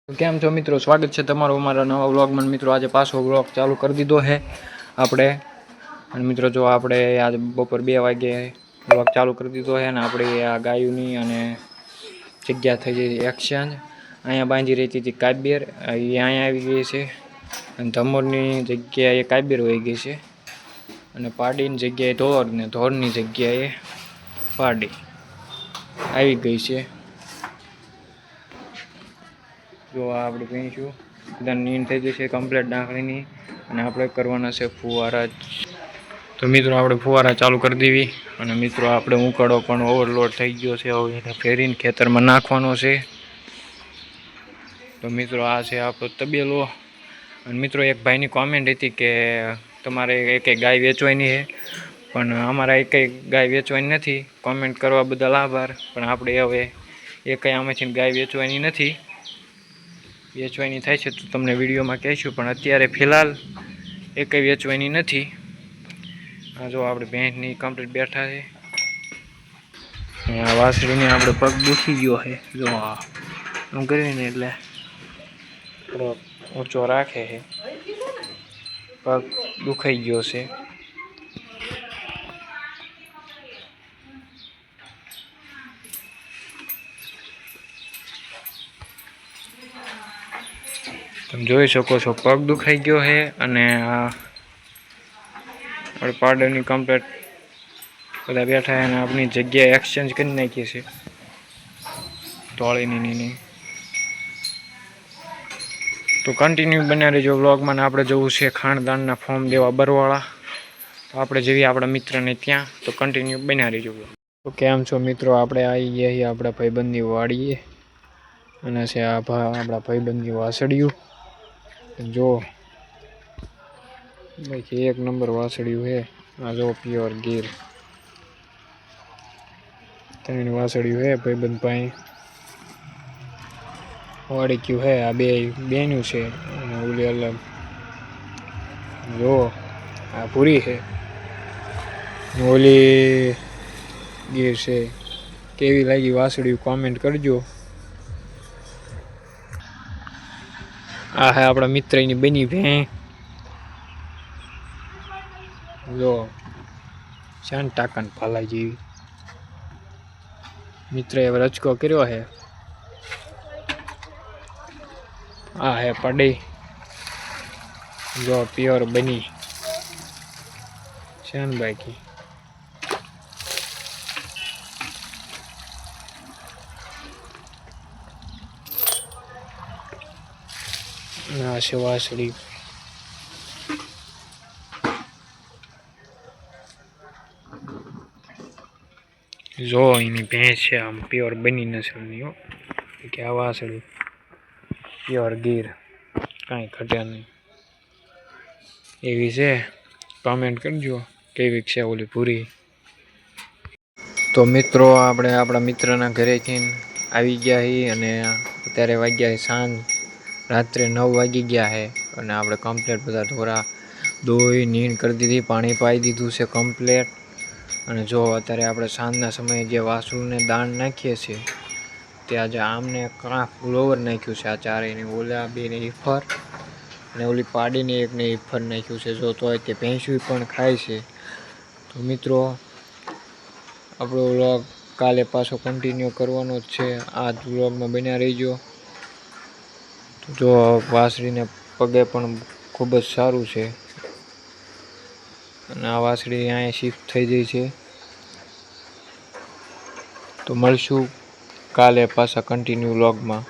કેમ છો મિત્રો, સ્વાગત છે તમારું અમારા નવા વ્લોગમાં। મિત્રો આજે પાછો વ્લોગ ચાલુ કરી દીધો છે આપણે। અને મિત્રો જો આપણે આજ બપોર 2 વાગે વ્લોગ ચાલુ કરી દીધો છે ને આપણી આ ગાયોની અને જગ્યા થઈ ગઈ એક્સચેન્જ। અહીંયા બાંધી રહી હતી કાબ્યર, એ અહીંયા આવી ગઈ છે અને ધમોરની જગ્યાએ કાબ્યર વહી ગઈ છે અને પાડીની જગ્યાએ ધોર ને ધોરની જગ્યાએ પાડી આવી ગઈ છે। જો આપણે ભેંસું બધા નીંદ થઈ ગઈ છે કમ્પ્લીટ ડાંકણીની અને આપણે કરવાના છે ફુવારા। તો મિત્રો આપણે ફુવારા ચાલુ કરી દેવી અને મિત્રો આપણે ઉકળો પણ ઓવરલોડ થઈ ગયો છે, હવે એને ફેરીને ખેતરમાં નાખવાનો છે। તો મિત્રો આ છે આપણો તબેલો। અને મિત્રો એક ભાઈની કોમેન્ટ હતી કે તમારે એક ગાય વેચવાની છે, પણ અમારા એક ગાય વેચવાની નથી। કોમેન્ટ કરવા બદલ આભાર, પણ આપણે હવે એકેય આમાંથી ગાય વેચવાની નથી। વેચવાની થાય છે તો તમને વિડીયોમાં કહીશું, પણ અત્યારે ફિલહાલ એકેય વેચવાની નથી। આ જો આપણે ભેંસની કમ્પ્લીટ બેઠા છે। આ વાસળીને આપણે પગ દુખી ગયો છે, જો આમ કરીને એટલે થોડો ઊંચો રાખે છે, પગ દુખાઈ ગયો છે। તમે જોઈ શકો છો પગ દુખાઈ ગયો છે અને આપણે પાવડરની કમ્પ્લીટ બધા બેઠા છે અને આપણી જગ્યાએ એક્સચેન્જ કરી નાખીએ છીએ તોળીની। તો કન્ટિન્યુ બન્યા રહેજો વ્લોગમાં। આપણે જવું છે ખાણદાનના ફોર્મ દેવા બરવાળા, તો આપણે જેવી આપણા મિત્રને ત્યાં, તો કન્ટિન્યુ બન્યા રહેજો। તો કેમ છો મિત્રો, આપણે આવી ગયા છીએ આપણા ભાઈબંધની વાડીએ અને છે આ આપણા ભાઈબંધની વાસળિયું। જો ભાઈ એક નંબર વાસળિયું છે, આ જો પ્યોર ગીર 3 વાસળિયું છે ભાઈબંધ પાસે વાડી ક્યું છે। આ બેનું છે અને ઓલી અલગ જો આ પૂરી છે, ઓલી ગીર છે। કેવી લાગી વાસળિયું કોમેન્ટ કરજો। આ હે આપણા મિત્રની બની ભેં, જો શાન ટાકન ફાલા જેવી। મિત્રએ રચકો કર્યો છે। આ હે પડી, જો પ્યોર બની શાન બાકી। આ છે વાસળી, જો એની ભેંસ છે આમ પ્યોર બની નસલની હો, કે આ વાસળી પ્યોર ગીર કાંઈ ઘટે નહીં એવી છે। કમેન્ટ કરજો કેવી છે ઓલી પૂરી। તો મિત્રો આપણે આપણા મિત્રના ઘરેથી આવી ગયા છીએ અને અત્યારે વાગ્યા સાંજ, રાત્રે 9 વાગી ગયા છે અને આપણે કમ્પ્લીટ બધા ઢોરા દોઈ નીણ કરી દીધી, પાણી પાઈ દીધું છે કમ્પ્લીટ। અને જો અત્યારે આપણે સાંજના સમયે જે વાસળને દાણ નાખીએ છીએ તે આજે આમને કાંફ ગ્લોવર નાખ્યું છે, આ ચારેયને, ઓલા બેને ઈફર અને ઓલી પાડીને એકને ઈફર નાખ્યું છે। જો તો તે ભેંસું પણ ખાય છે। તો મિત્રો આપણો વ્લોગ કાલે પાછો કન્ટિન્યુ કરવાનો જ છે, આ જ વ્લોગમાં બન્યા રહીજો। જો વાસળીને પગે પણ ખૂબ જ સારું છે અને આ વાસળી અહીંયા શિફ્ટ થઈ ગઈ છે। તો મળશું કાલે પાછા કન્ટિન્યુ વ્લોગમાં।